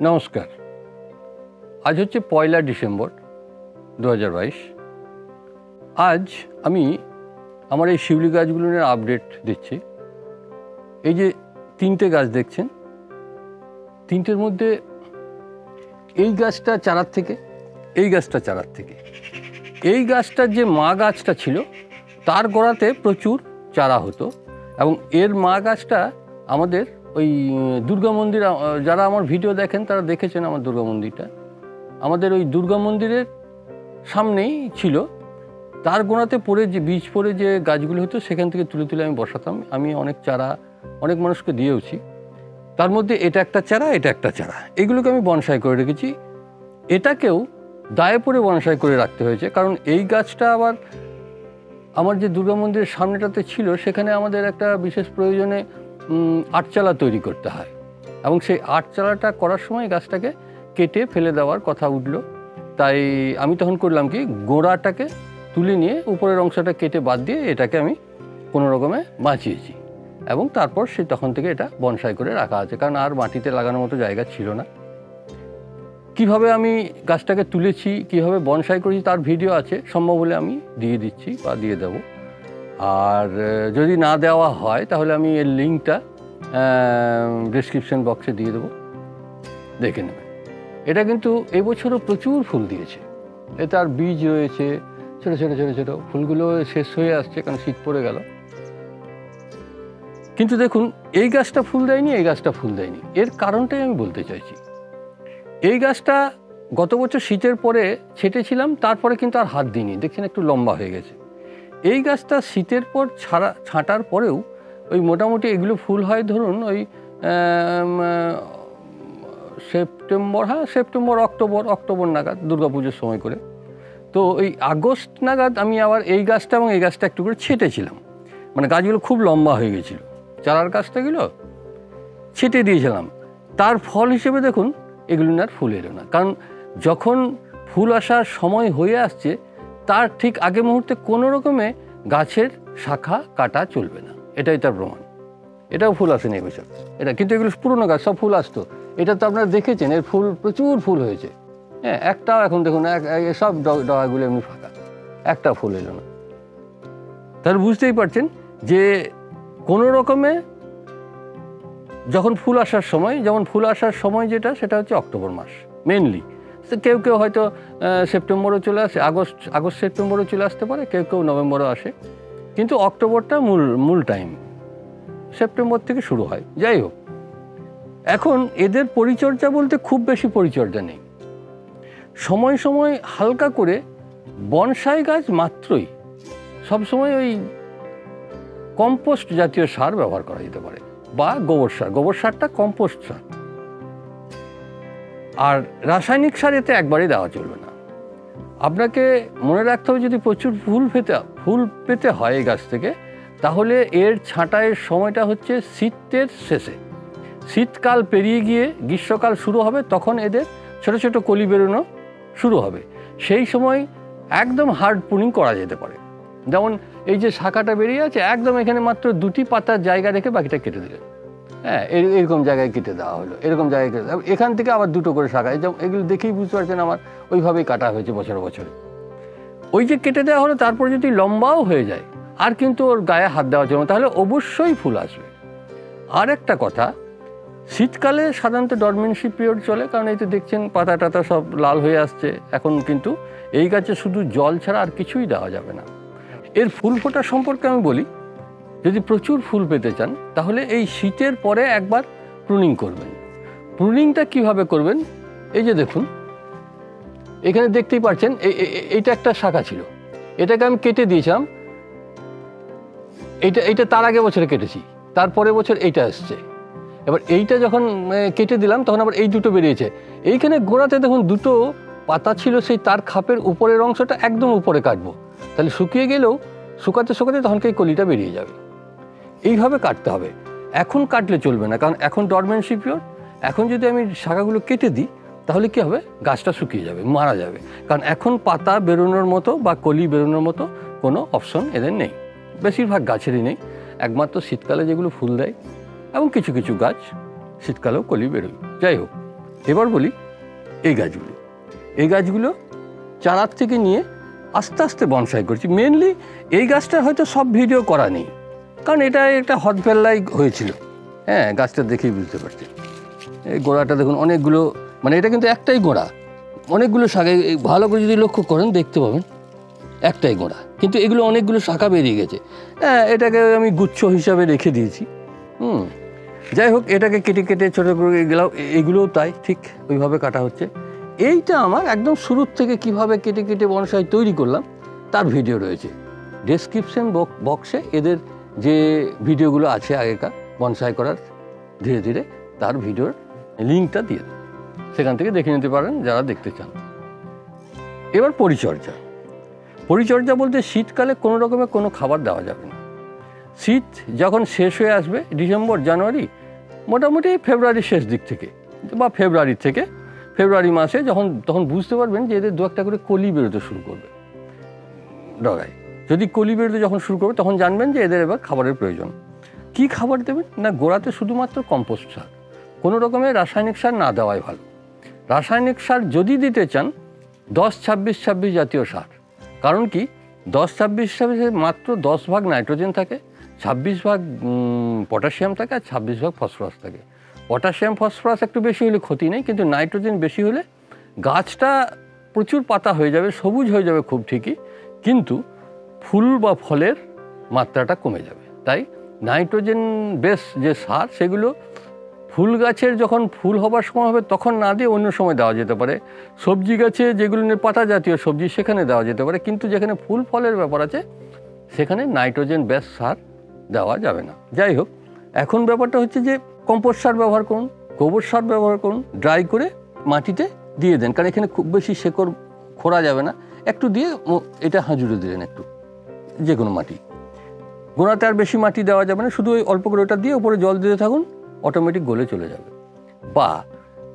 নমস্কার। আজ হচ্ছে 1 ডিসেম্বর 2022। আজ আমি আমার এই শিউলি গাছগুলো নিয়ে আপডেট দিচ্ছি। এই যে 3টে গাছ দেখছেন, 3টের মধ্যে এই গাছটা চারার থেকে, এই গাছটা চারার থেকে, এই গাছটার যে মা গাছটা ছিল তার গোড়াতে প্রচুর চারা হতো এবং এর মা গাছটা আমাদের ওই দুর্গা মন্দির, যারা আমার ভিডিও দেখেন তারা দেখেছেন আমার দুর্গা মন্দিরটা, আমাদের ওই দুর্গা মন্দিরের সামনেই ছিল। তার গোড়াতে পড়ে যে বীজ পড়ে যে গাছগুলো হতো সেখান থেকে তুলে তুলে আমি বসাতাম। আমি অনেক চারা অনেক মানুষকে দিয়েওছি। তার মধ্যে এটা একটা চারা, এটা একটা চারা, এগুলোকে আমি বনসাই করে রেখেছি। এটাকেও দায়ে পড়ে বনসাই করে রাখতে হয়েছে, কারণ এই গাছটা আবার আমার যে দুর্গা মন্দিরের সামনেটাতে ছিল সেখানে আমাদের একটা বিশেষ প্রয়োজনে আটচালা তৈরি করতে হয় এবং সেই আটচালাটা করার সময় গাছটাকে কেটে ফেলে দেওয়ার কথা উঠল। তাই আমি তখন করলাম কি, গোড়াটাকে তুলে নিয়ে উপরের অংশটা কেটে বাদ দিয়ে এটাকে আমি কোনো রকমে বাঁচিয়েছি এবং তারপর তখন থেকে এটা বনসাই করে রাখা আছে, কারণ আর মাটিতে লাগানোর মতো জায়গা ছিল না। কিভাবে আমি গাছটাকে তুলেছি, কিভাবে বনসাই করেছি তার ভিডিও আছে, সম্ভব হলে আমি দিয়ে দিচ্ছি বা দিয়ে দেব। আর যদি না দেওয়া হয় তাহলে আমি এর লিঙ্কটা ডেসক্রিপশন বক্সে দিয়ে দেবো, দেখে নেবেন। এটা কিন্তু এবছরও প্রচুর ফুল দিয়েছে। এতে আর বীজ রয়েছে, ছোটো ছোটো ছোটো ছোটো ফুলগুলো শেষ হয়ে আসছে কারণ শীত পড়ে গেল। কিন্তু দেখুন, এই গাছটা ফুল দেয়নি, এই গাছটা ফুল দেয়নি। এর কারণটাই আমি বলতে চাইছি। এই গাছটা গত বছর শীতের পরে ছেটেছিলাম, তারপরে কিন্তু আর হাত দিইনি, দেখছেন একটু লম্বা হয়ে গেছে। এই গাছটা শীতের পর ছাঁটার পরেও ওই মোটামুটি এগুলো ফুল হয় ধরুন ওই সেপ্টেম্বর অক্টোবর নাগাদ, দুর্গাপুজোর সময় করে। তো ওই আগস্ট নাগাদ আমি আবার এই গাছটা এবং এই গাছটা একটু করে ছেটেছিলাম, মানে গাছগুলো খুব লম্বা হয়ে গেছিলো, চারার গাছটাগুলো ছেটে দিয়েছিলাম। তার ফল হিসেবে দেখুন এগুলো আর ফুল এলো না, কারণ যখন ফুল আসার সময় হয়ে আসছে তার ঠিক আগে মুহূর্তে কোনো রকমে গাছের শাখা কাটা চলবে না, এটাই তার প্রমাণ। এটাও ফুল আসেনি এবছর, এটা কিন্তু এগুলো পুরোনো গাছ, সব ফুল আসতো। এটা তো আপনারা দেখেছেন, এর ফুল প্রচুর ফুল হয়েছে। হ্যাঁ, একটাও এখন দেখুন সব ডগাগুলো এমনি ফাঁকা, একটা ফুল এলো না। তাহলে বুঝতেই পারছেন যে কোনো রকমে যখন ফুল আসার সময়, যেমন ফুল আসার সময় যেটা, সেটা হচ্ছে অক্টোবর মাস মেনলি। কেউ কেউ হয়তো সেপ্টেম্বরও চলে আসে, আগস্ট সেপ্টেম্বরও চলে আসতে পারে, কেউ কেউ নভেম্বরও আসে, কিন্তু অক্টোবরটা মূল টাইম, সেপ্টেম্বর থেকে শুরু হয়। যাই হোক, এখন এদের পরিচর্যা বলতে খুব বেশি পরিচর্যা নেই। সময় সময় হালকা করে বনসাই গাছ মাত্রই সবসময় ওই কম্পোস্ট জাতীয় সার ব্যবহার করা যেতে পারে, বা গোবর সারটা কম্পোস্ট সার। আর রাসায়নিক সার এতে একবারই দেওয়া চলবে না। আপনাকে মনে রাখতে হবে, যদি প্রচুর ফুল পেতে হয় এই গাছ থেকে, তাহলে এর ছাঁটাইয়ের সময়টা হচ্ছে শীতের শেষে। শীতকাল পেরিয়ে গিয়ে গ্রীষ্মকাল শুরু হবে, তখন এদের ছোট ছোট কলি বেরোনো শুরু হবে। সেই সময় একদম হার্ড প্রুনিং করা যেতে পারে। যেমন এই যে শাখাটা বেরিয়ে আছে, একদম এখানে মাত্র 2টি পাতার জায়গা রেখে বাকিটা কেটে দিলেন। হ্যাঁ, এরকম জায়গায় কেটে দেওয়া হলো, এরকম জায়গায় কেটে দেওয়া, এখান থেকে আবার 2টো করে শাখা। যেমন এগুলো দেখেই বুঝতে পারছেন আমার ওইভাবেই কাটা হয়েছে বছরে বছরে। ওই যে কেটে দেওয়া হলো, তারপর যদি লম্বাও হয়ে যায় আর কিন্তু ওর গায়ে হাত দেওয়া চলবে, তাহলে অবশ্যই ফুল আসবে। আর একটা কথা, শীতকালে সাধারণত ডরমেন্সি পিরিয়ড চলে, কারণ এই তো দেখছেন পাতা টাতা সব লাল হয়ে আসছে। এখন কিন্তু এই গাছে শুধু জল ছাড়া আর কিছুই দেওয়া যাবে না। এর ফুল ফোটা সম্পর্কে আমি বলি, যদি প্রচুর ফুল পেতে চান তাহলে এই শীতের পরে একবার প্রুনিং করবেন। প্রুনিংটা কিভাবে করবেন, এই যে দেখুন এখানে দেখতেই পাচ্ছেন, এইটা একটা শাখা ছিল, এটাকে আমি কেটে দিয়েছিলাম। এইটা তার আগে বছরে কেটেছি, তারপরে বছর এইটা আসছে। এবার এইটা যখন কেটে দিলাম তখন আবার এই 2টো বেরিয়েছে। এইখানে গোড়াতে দেখুন 2টো পাতা ছিল, সেই তার খাপের উপরের অংশটা একদম উপরে কাটবো, তাহলে শুকিয়ে গেলেও শুকাতে তখন এই কলিটা বেরিয়ে যাবে। এইভাবে কাটতে হবে, এখন কাটলে চলবে না, কারণ এখন ডরমেন্সি পিরিয়ড। এখন যদি আমি শাখাগুলো কেটে দিই তাহলে কি হবে, গাছটা শুকিয়ে যাবে, মারা যাবে, কারণ এখন পাতা বেরোনোর মতো বা কলি বেরোনোর মতো কোনো অপশন এদের নেই, বেশিরভাগ গাছেরই নেই। একমাত্র শীতকালে যেগুলো ফুল দেয় এবং কিছু কিছু গাছ শীতকালেও কলি বেরোয়। যাই হোক, এবার বলি এই গাছগুলো চারার থেকে নিয়ে আস্তে আস্তে বনসাই করছি। মেনলি এই গাছটা হয়তো সব ভিডিও করা নেই, কারণ এটা একটা হটবেল্লাই হয়েছিল। হ্যাঁ, গাছটা দেখেই বুঝতে পারছি। এই গোড়াটা দেখুন, অনেকগুলো, মানে এটা কিন্তু একটাই গোড়া, অনেকগুলো শাখা, ভালো করে যদি লক্ষ্য করেন দেখতে পাবেন একটাই গোড়া, কিন্তু এগুলো অনেকগুলো শাখা বেরিয়ে গেছে। হ্যাঁ, এটাকে আমি গুচ্ছ হিসাবে রেখে দিয়েছি। যাই হোক, এটাকে কেটে কেটে ছোটো করে গেলাম, এগুলোও তাই ঠিক ওইভাবে কাটা হচ্ছে। এইটা আমার একদম শুরুর থেকে কিভাবে কেটে কেটে বনসাই তৈরি করলাম তার ভিডিও রয়েছে। ডেসক্রিপশন বক্সে এদের যে ভিডিওগুলো আছে আগেকার বনসাই করার ধীরে ধীরে, তার ভিডিওর লিঙ্কটা দিয়ে দেন, সেখান থেকে দেখে নিতে পারেন যারা দেখতে চান। এবার পরিচর্যা বলতে শীতকালে কোনো রকমের কোনো খাবার দেওয়া যাবে না। শীত যখন শেষ হয়ে আসবে, ডিসেম্বর জানুয়ারি, মোটামুটি ফেব্রুয়ারির শেষ দিক থেকে বা ফেব্রুয়ারি মাসে তখন বুঝতে পারবেন যে এদের দু একটা করে কলি বেরোতে শুরু করবে ডগায়। যদি কলি বেরোতে যখন শুরু করবে তখন জানবেন যে এদের এবার খাবারের প্রয়োজন। কি খাবার দেবেন না, গোড়াতে শুধুমাত্র কম্পোস্ট সার, কোনো রকমের রাসায়নিক সার না দেওয়াই ভালো। রাসায়নিক সার যদি দিতে চান 10-26-26 জাতীয় সার, কারণ কি 10-26-26 মাত্র 10 ভাগ নাইট্রোজেন থাকে, 26 ভাগ পটাশিয়াম থাকে আর 26 ভাগ ফসফরাস থাকে। পটাশিয়াম ফসফরাস একটু বেশি হলে ক্ষতি নেই, কিন্তু নাইট্রোজেন বেশি হলে গাছটা প্রচুর পাতা হয়ে যাবে, সবুজ হয়ে যাবে খুব ঠিকই, কিন্তু ফুল বা ফলের মাত্রাটা কমে যাবে। তাই নাইট্রোজেন বেস যে সার, সেগুলো ফুল গাছের যখন ফুল হবার সময় হবে তখন না দিয়ে অন্য সময় দেওয়া যেতে পারে। সবজি গাছে যেগুলো পাতা জাতীয় সবজি, সেখানে দেওয়া যেতে পারে, কিন্তু যেখানে ফুল ফলের ব্যাপার আছে সেখানে নাইট্রোজেন বেস সার দেওয়া যাবে না। যাই হোক, এখন ব্যাপারটা হচ্ছে যে কম্পোস্ট সার ব্যবহার করুন, গোবর সার ব্যবহার করুন, ড্রাই করে মাটিতে দিয়ে দেন, কারণ এখানে খুব বেশি শেকড় খোঁড়া যাবে না। একটু দিয়ে এটা হাঁজুড়ে দিলেন, একটু যে কোনো মাটি, গোড়াতে আর বেশি মাটি দেওয়া যাবে না, শুধু ওই অল্প করে ওটা দিয়ে উপরে জল দিতে থাকুন, অটোমেটিক গলে চলে যাবে। বা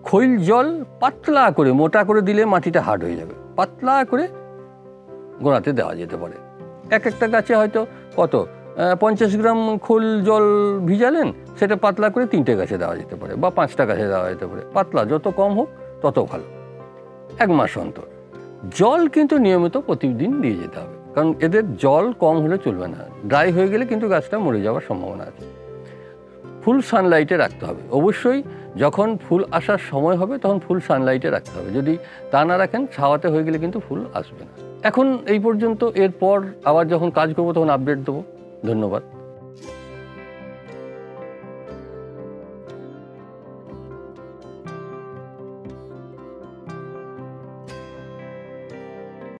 খৈল জল পাতলা করে, মোটা করে দিলে মাটিটা হার্ড হয়ে যাবে, পাতলা করে গোড়াতে দেওয়া যেতে পারে। এক একটা গাছে হয়তো কত 50 গ্রাম খোল জল ভিজালেন, সেটা পাতলা করে 3টে গাছে দেওয়া যেতে পারে বা 5টা গাছে দেওয়া যেতে পারে। পাতলা যত কম হোক তত ভালো। 1 মাস অন্তর জল কিন্তু নিয়মিত প্রতিদিন দিয়ে যেতে হবে, কারণ এদের জল কম হলে চলবে না, ড্রাই হয়ে গেলে কিন্তু গাছটা মরে যাওয়ার সম্ভাবনা আছে। ফুল সানলাইটে রাখতে হবে অবশ্যই, যখন ফুল আসার সময় হবে তখন ফুল সানলাইটে রাখতে হবে, যদি তা না রাখেন ছাওয়াতে হয়ে গেলে কিন্তু ফুল আসবে না। এখন এই পর্যন্ত, এরপর আবার যখন কাজ করবো তখন আপডেট দেবো। ধন্যবাদ।